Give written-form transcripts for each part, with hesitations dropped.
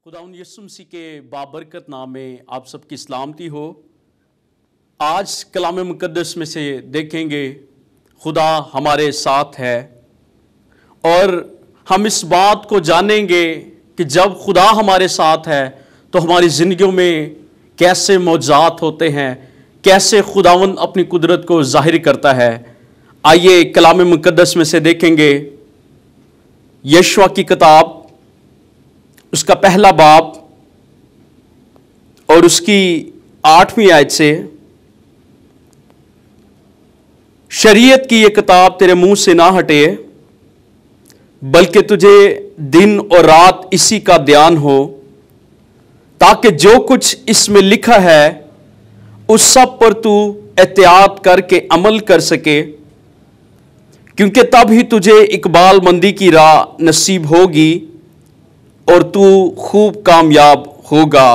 खुदावंद यीशु मसीह के बाबरकत नाम में आप सबकी सलामती हो। आज कलाम मुकद्दस में से देखेंगे खुदा हमारे साथ है और हम इस बात को जानेंगे कि जब खुदा हमारे साथ है तो हमारी ज़िंदगियों में कैसे मौजज़ात होते हैं, कैसे खुदावंद अपनी कुदरत को ज़ाहिर करता है। आइए कलाम मुकद्दस में से देखेंगे यशवा की किताब, उसका पहला बाब और उसकी 8वीं आयत से। शरीयत की ये किताब तेरे मुंह से ना हटे, बल्कि तुझे दिन और रात इसी का ध्यान हो, ताकि जो कुछ इसमें लिखा है उस सब पर तू एहतियात करके अमल कर सके, क्योंकि तब ही तुझे इकबालमंदी की राह नसीब होगी और तू खूब कामयाब होगा।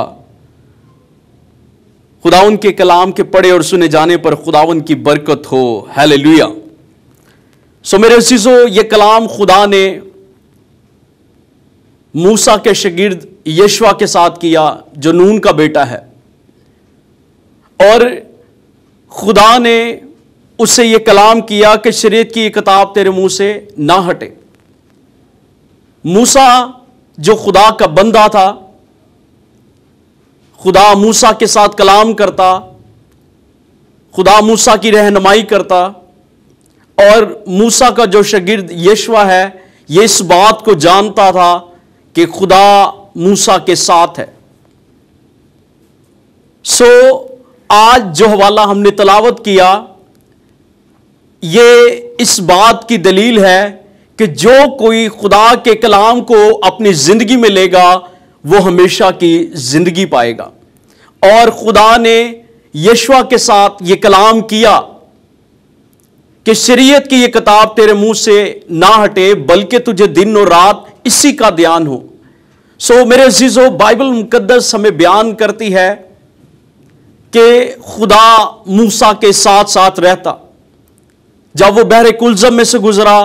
खुदावंद के कलाम के पढ़े और सुने जाने पर खुदावंद की बरकत हो। हालेलुया। सो मेरे अज़ीज़ों, ये कलाम खुदा ने मूसा के शागिर्द यशवा के साथ किया, जो नून का बेटा है, और खुदा ने उससे ये कलाम किया कि शरीयत की ये किताब तेरे मुंह से ना हटे। मूसा जो खुदा का बंदा था, खुदा मूसा के साथ कलाम करता, खुदा मूसा की रहनुमाई करता, और मूसा का जो शागिर्द यशवा है ये इस बात को जानता था कि खुदा मूसा के साथ है। सो आज जो हवाला हमने तलावत किया ये इस बात की दलील है कि जो कोई खुदा के कलाम को अपनी जिंदगी में लेगा वो हमेशा की जिंदगी पाएगा। और खुदा ने यशवा के साथ ये कलाम किया कि शरीयत की ये किताब तेरे मुंह से ना हटे, बल्कि तुझे दिन और रात इसी का ध्यान हो। सो मेरे अजीजों, बाइबल मुकद्दस हमें बयान करती है कि खुदा मूसा के साथ साथ रहता। जब वो बहरे कुलज़म में से गुजरा,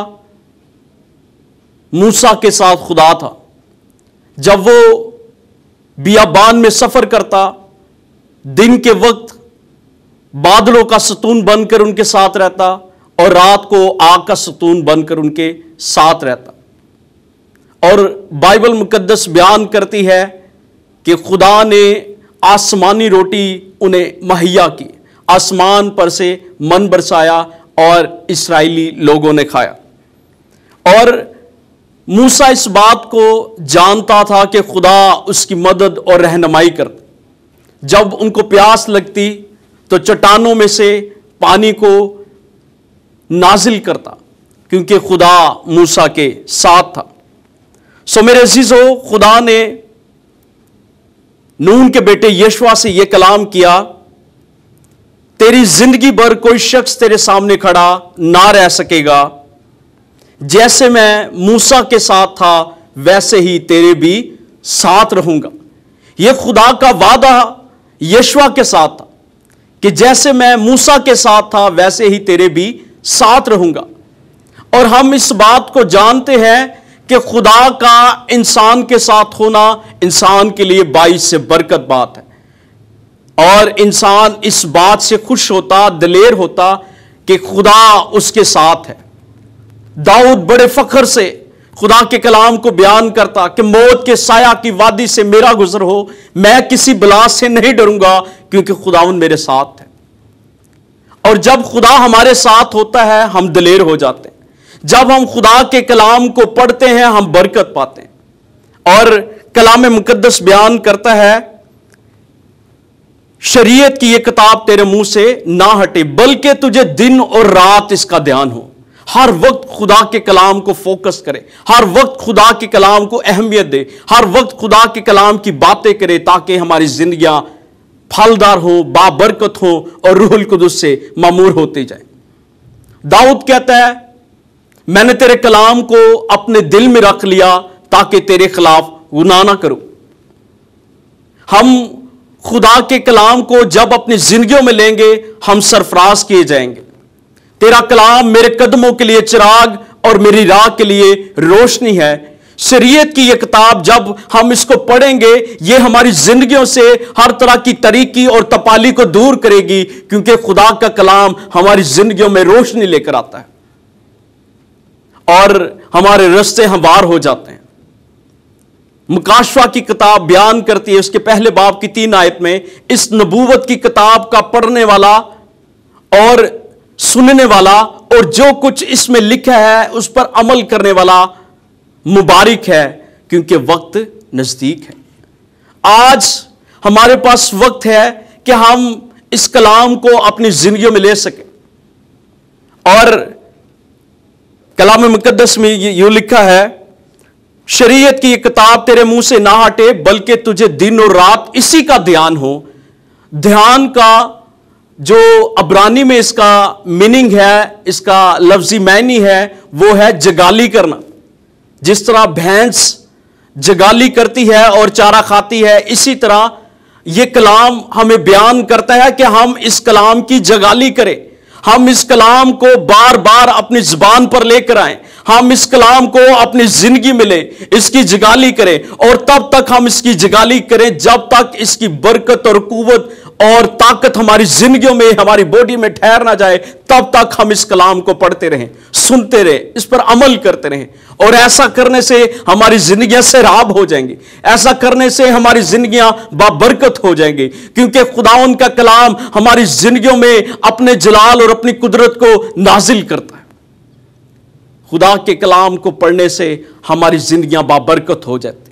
मूसा के साथ खुदा था। जब वो बियाबान में सफर करता, दिन के वक्त बादलों का सतून बनकर उनके साथ रहता और रात को आग का सतून बनकर उनके साथ रहता। और बाइबल मुकद्दस बयान करती है कि खुदा ने आसमानी रोटी उन्हें मुहैया की, आसमान पर से मन बरसाया और इस्राएली लोगों ने खाया। और मूसा इस बात को जानता था कि खुदा उसकी मदद और रहनुमाई करता। जब उनको प्यास लगती तो चट्टानों में से पानी को नाजिल करता, क्योंकि खुदा मूसा के साथ था। सो मेरे अजीजों, खुदा ने नून के बेटे यशवा से यह कलाम किया, तेरी जिंदगी भर कोई शख्स तेरे सामने खड़ा ना रह सकेगा। जैसे मैं मूसा के साथ था वैसे ही तेरे भी साथ रहूंगा। यह खुदा का वादा यशवा के साथ था कि जैसे मैं मूसा के साथ था वैसे ही तेरे भी साथ रहूंगा। और हम इस बात को जानते हैं कि खुदा का इंसान के साथ होना इंसान के लिए बाइस से बरकत बात है, और इंसान इस बात से खुश होता, दिलेर होता कि खुदा उसके साथ है। दाऊद बड़े फख्र से खुदा के कलाम को बयान करता कि मौत के साया की वादी से मेरा गुजर हो, मैं किसी बला से नहीं डरूंगा, क्योंकि खुदावंद मेरे साथ है। और जब खुदा हमारे साथ होता है हम दिलेर हो जाते हैं। जब हम खुदा के कलाम को पढ़ते हैं हम बरकत पाते हैं। और कलाम मुकद्दस बयान करता है, शरीयत की यह किताब तेरे मुंह से ना हटे, बल्कि तुझे दिन और रात इसका ध्यान हो। हर वक्त खुदा के कलाम को फोकस करे, हर वक्त खुदा के कलाम को अहमियत दे, हर वक्त खुदा के कलाम की बातें करे, ताकि हमारी जिंदगियां फलदार हो, बाबरकत हो और रूहुल कुदुस से मामूर होती जाए। दाऊद कहता है, मैंने तेरे कलाम को अपने दिल में रख लिया ताकि तेरे खिलाफ गुनाह ना करूं। हम खुदा के कलाम को जब अपनी जिंदगियों में लेंगे हम सरफराज किए जाएंगे। तेरा कलाम मेरे कदमों के लिए चिराग और मेरी राह के लिए रोशनी है। शरीयत की ये किताब जब हम इसको पढ़ेंगे, ये हमारी जिंदगियों से हर तरह की तरीकी और तपाली को दूर करेगी, क्योंकि खुदा का कलाम हमारी जिंदगियों में रोशनी लेकर आता है और हमारे रास्ते हमवार हो जाते हैं। मुकाशवा की किताब बयान करती है उसके पहले बाब की 3 आयत में, इस नबूवत की किताब का पढ़ने वाला और सुनने वाला और जो कुछ इसमें लिखा है उस पर अमल करने वाला मुबारक है, क्योंकि वक्त नजदीक है। आज हमारे पास वक्त है कि हम इस कलाम को अपनी जिंदगी में ले सकें। और कलाम मुकद्दस में यूं लिखा है, शरीयत की किताब तेरे मुंह से ना हटे, बल्कि तुझे दिन और रात इसी का ध्यान हो। ध्यान का जो अब्रानी में इसका मीनिंग है, इसका लफ्जी मायनी है, वो है जगाली करना। जिस तरह भैंस जगाली करती है और चारा खाती है, इसी तरह यह कलाम हमें बयान करता है कि हम इस कलाम की जगाली करें, हम इस कलाम को बार बार अपनी जुबान पर लेकर आएं, हम इस कलाम को अपनी जिंदगी में लें, इसकी जगाली करें। और तब तक हम इसकी जगाली करें जब तक इसकी बरकत और कुव्वत और ताकत हमारी जिंदगियों में, हमारी बॉडी में ठहर ना जाए, तब तक हम इस कलाम को पढ़ते रहें, सुनते रहें, इस पर अमल करते रहें। और ऐसा करने से हमारी जिंदगियां सैराब हो जाएंगी, ऐसा करने से हमारी जिंदगियां बाबरकत हो जाएंगी, क्योंकि खुदावन का कलाम हमारी जिंदगियों में अपने जलाल और अपनी कुदरत को नाजिल करता है। खुदा के कलाम को पढ़ने से हमारी जिंदगियां बाबरकत हो जाती।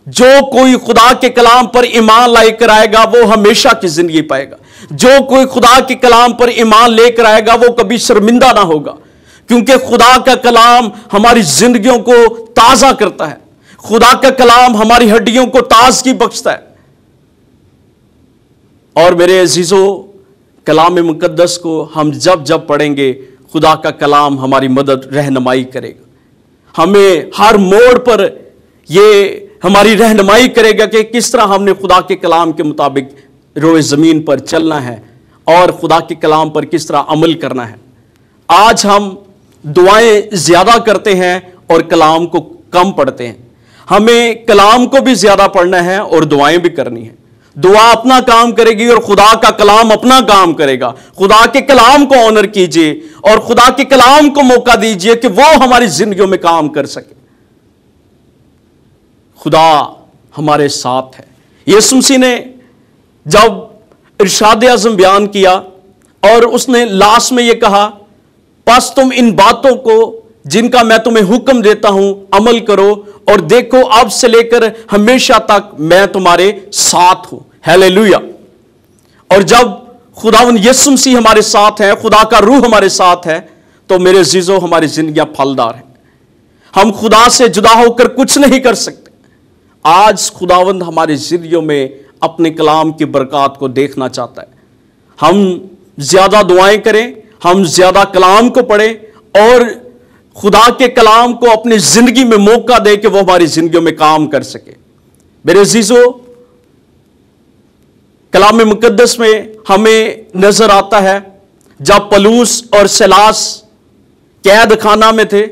जो कोई खुदा के कलाम पर ईमान लेकर आएगा वो हमेशा की जिंदगी पाएगा। जो कोई खुदा के कलाम पर ईमान लेकर आएगा वो कभी शर्मिंदा ना होगा, क्योंकि खुदा का कलाम हमारी जिंदगियों को ताजा करता है। खुदा का कलाम हमारी हड्डियों को ताजगी बख्शता है। और मेरे अजीजों, कलाम मुकद्दस को हम जब जब पढ़ेंगे, खुदा का कलाम हमारी मदद रहनुमाई करेगा। हमें हर मोड़ पर यह हमारी रहनुमाई करेगा कि किस तरह हमने खुदा के कलाम के मुताबिक रोए ज़मीन पर चलना है और खुदा के कलाम पर किस तरह अमल करना है। आज हम दुआएं ज़्यादा करते हैं और कलाम को कम पढ़ते हैं। हमें कलाम को भी ज़्यादा पढ़ना है और दुआएं भी करनी है। दुआ अपना काम करेगी और खुदा का कलाम अपना काम करेगा। खुदा के कलाम को ऑनर कीजिए और खुदा के कलाम को मौका दीजिए कि वो हमारी जिंदगियों में काम कर सके। खुदा हमारे साथ है। यीशु मसीह ने जब इरशाद आज़म बयान किया और उसने लास्ट में यह कहा, बस तुम इन बातों को जिनका मैं तुम्हें हुक्म देता हूं अमल करो, और देखो अब से लेकर हमेशा तक मैं तुम्हारे साथ हूं। हालेलुया। और जब खुदावन यीशु मसीह हमारे साथ है, खुदा का रूह हमारे साथ है, तो मेरे अजीजों हमारी जिंदगियां फलदार हैं। हम खुदा से जुदा होकर कुछ नहीं कर सकते। आज खुदावंद हमारी जिंदगियों में अपने कलाम की बरकत को देखना चाहता है। हम ज्यादा दुआएं करें, हम ज्यादा कलाम को पढ़ें और खुदा के कलाम को अपनी जिंदगी में मौका दे कि वो हमारी जिंदगियों में काम कर सके। मेरे अजीजों, कलाम मुकद्दस में हमें नजर आता है जब पलूस और सिलास कैद खाना में थे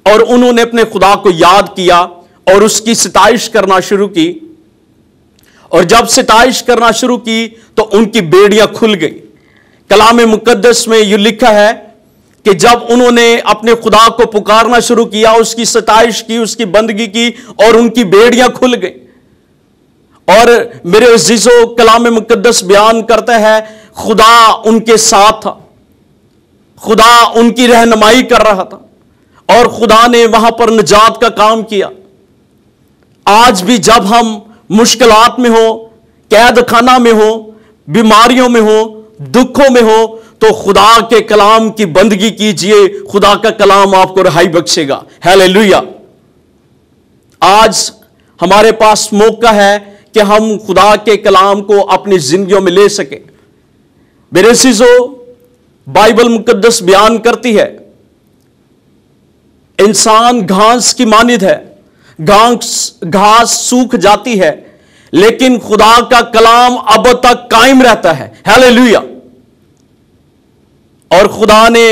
और उन्होंने अपने खुदा को याद किया और उसकी सिताइश करना शुरू की, और जब सिताइश करना शुरू की तो उनकी बेड़ियां खुल गई। कलाम मुकद्दस में यह लिखा है कि जब उन्होंने अपने खुदा को पुकारना शुरू किया, उसकी सिताइश की, उसकी बंदगी की, और उनकी बेड़ियां खुल गई। और मेरे अजीजों, कलाम मुकद्दस बयान करता है खुदा उनके साथ था, खुदा उनकी रहनुमाई कर रहा था और खुदा ने वहां पर निजात का काम किया। आज भी जब हम मुश्किलात में हो, कैद खाना में हो, बीमारियों में हो, दुखों में हो, तो खुदा के कलाम की बंदगी कीजिए। खुदा का कलाम आपको रिहाई बख्शेगा। हालेलुया। आज हमारे पास मौका है कि हम खुदा के कलाम को अपनी जिंदगियों में ले सके। मेरे अजीजों, बाइबल मुकद्दस बयान करती है इंसान घास की मानिद है, घास सूख जाती है, लेकिन खुदा का कलाम अब तक कायम रहता है। हालेलुया। और खुदा ने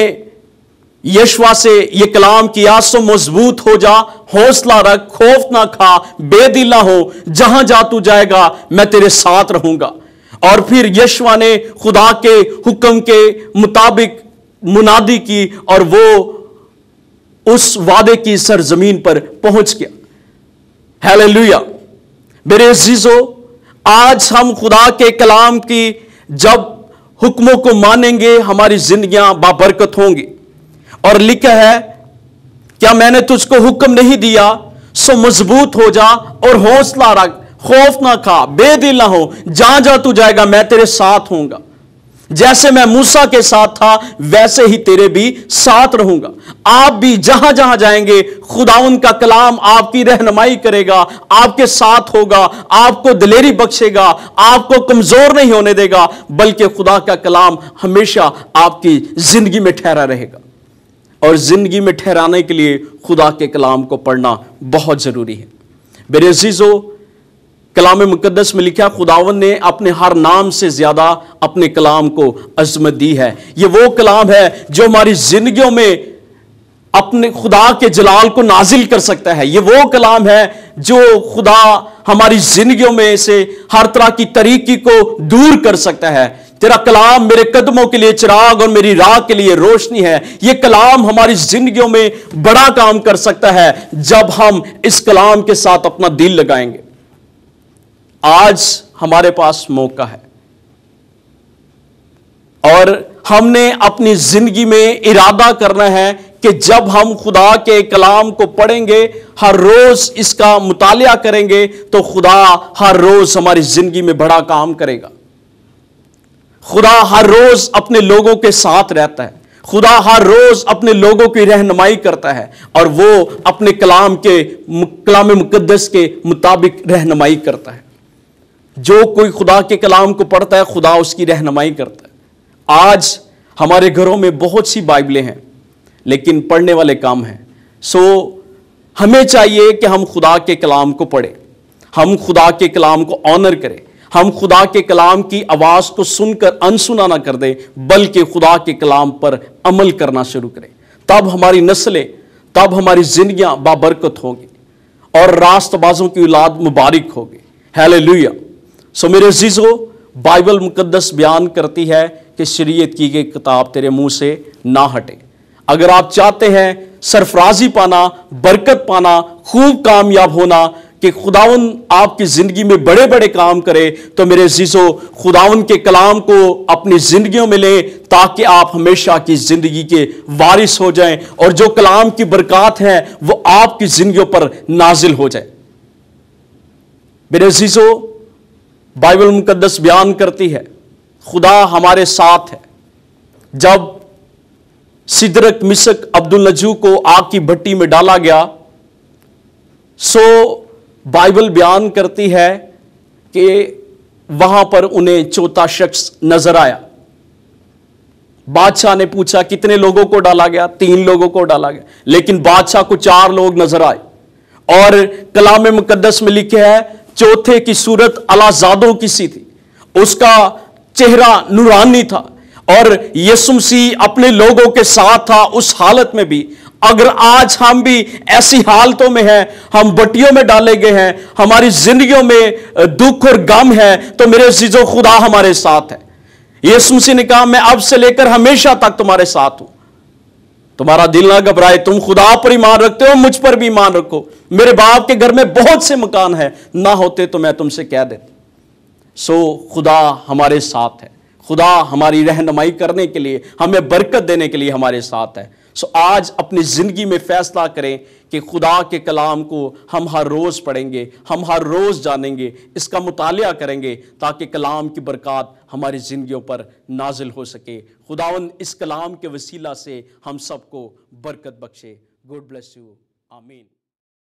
यशवा से ये कलाम किया, सो मजबूत हो जा, हौसला रख, खौफ ना खा, बेदिल ना हो, जहां जा तू जाएगा मैं तेरे साथ रहूंगा। और फिर यशवा ने खुदा के हुक्म के मुताबिक मुनादी की और वो उस वादे की सरजमीन पर पहुंच गया। हालेलुया। मेरे अजीजों, आज हम खुदा के कलाम की जब हुक्मों को मानेंगे हमारी जिंदगियां बाबरकत होंगी। और लिखा है, क्या मैंने तुझको हुक्म नहीं दिया, सो मजबूत हो जा और हौसला रख, खौफ ना खा, बेदिल ना हो, जहां जा तू जाएगा मैं तेरे साथ होऊंगा। जैसे मैं मूसा के साथ था वैसे ही तेरे भी साथ रहूंगा। आप भी जहां जहां जाएंगे खुदाउन का कलाम आपकी रहनुमाई करेगा, आपके साथ होगा, आपको दिलेरी बख्शेगा, आपको कमजोर नहीं होने देगा, बल्कि खुदा का कलाम हमेशा आपकी जिंदगी में ठहरा रहेगा। और जिंदगी में ठहराने के लिए खुदा के कलाम को पढ़ना बहुत जरूरी है। मेरे अजीजों, कलाम मुकद्दस में लिखा, खुदावन ने अपने हर नाम से ज्यादा अपने कलाम को अजमत दी है। ये वो कलाम है जो हमारी जिंदगियों में अपने खुदा के जलाल को नाजिल कर सकता है। ये वो कलाम है जो खुदा हमारी जिंदगियों में से हर तरह की तरीकी को दूर कर सकता है। तेरा कलाम मेरे कदमों के लिए चिराग और मेरी राह के लिए रोशनी है। यह कलाम हमारी जिंदगियों में बड़ा काम कर सकता है जब हम इस कलाम के साथ अपना दिल लगाएंगे। आज हमारे पास मौका है और हमने अपनी जिंदगी में इरादा करना है कि जब हम खुदा के कलाम को पढ़ेंगे, हर रोज इसका मुतालिया करेंगे, तो खुदा हर रोज हमारी जिंदगी में बड़ा काम करेगा। खुदा हर रोज अपने लोगों के साथ रहता है। खुदा हर रोज अपने लोगों की रहनुमाई करता है और वो अपने कलाम मुकद्दस के मुताबिक रहनुमाई करता है। जो कोई खुदा के कलाम को पढ़ता है, खुदा उसकी रहनुमाई करता है। आज हमारे घरों में बहुत सी बाइबलें हैं लेकिन पढ़ने वाले कम हैं। सो हमें चाहिए कि हम खुदा के कलाम को पढ़ें, हम खुदा के कलाम को ऑनर करें, हम खुदा के कलाम की आवाज को सुनकर अनसुना ना कर दें, बल्कि खुदा के कलाम पर अमल करना शुरू करें। तब हमारी नस्लें, तब हमारी जिंदगियां बाबरकत होंगी और रास्तबाजों की औलाद मुबारक होगी। हालेलुया। सो मेरे अजीजों, बाइबल मुकद्दस बयान करती है कि शरीयत की गई किताब तेरे मुंह से ना हटे। अगर आप चाहते हैं सरफराजी पाना, बरकत पाना, खूब कामयाब होना, कि खुदावन आपकी जिंदगी में बड़े बड़े काम करे, तो मेरे अजीजों खुदावन के कलाम को अपनी जिंदगियों में लें ताकि आप हमेशा की जिंदगी के वारिस हो जाएं और जो कलाम की बरकत है वो आपकी जिंदगियों पर नाजिल हो जाए। मेरे अजीजों, बाइबल मुकद्दस बयान करती है खुदा हमारे साथ है। जब सिदरक मिसक अब्दुल नजू को आग की भट्टी में डाला गया, सो बाइबल बयान करती है कि वहां पर उन्हें चौथा शख्स नजर आया। बादशाह ने पूछा कितने लोगों को डाला गया? 3 लोगों को डाला गया, लेकिन बादशाह को 4 लोग नजर आए। और कलाम मुकद्दस में लिखे है चौथे की सूरत अलाजादों की सी थी, उसका चेहरा नूरानी था और यीशु मसीह अपने लोगों के साथ था उस हालत में भी। अगर आज हम भी ऐसी हालतों में हैं, हम बटियों में डाले गए हैं, हमारी जिंदगियों में दुख और गम है, तो मेरे अजीजों खुदा हमारे साथ है। यीशु मसीह ने कहा मैं अब से लेकर हमेशा तक तुम्हारे साथ हूं। तुम्हारा दिल ना घबराए, तुम खुदा पर ईमान रखते हो, मुझ पर भी ईमान रखो। मेरे बाप के घर में बहुत से मकान है, ना होते तो मैं तुमसे कह देता। सो खुदा हमारे साथ है, खुदा हमारी रहनुमाई करने के लिए, हमें बरकत देने के लिए हमारे साथ है। सो आज अपनी जिंदगी में फैसला करें कि खुदा के कलाम को हम हर रोज पढ़ेंगे, हम हर रोज जानेंगे, इसका मुतालिया करेंगे ताकि कलाम की बरकत हमारी जिंदगियों पर नाजिल हो सके। खुदावन इस कलाम के वसीला से हम सबको बरकत बख्शे। God bless you. आमीन।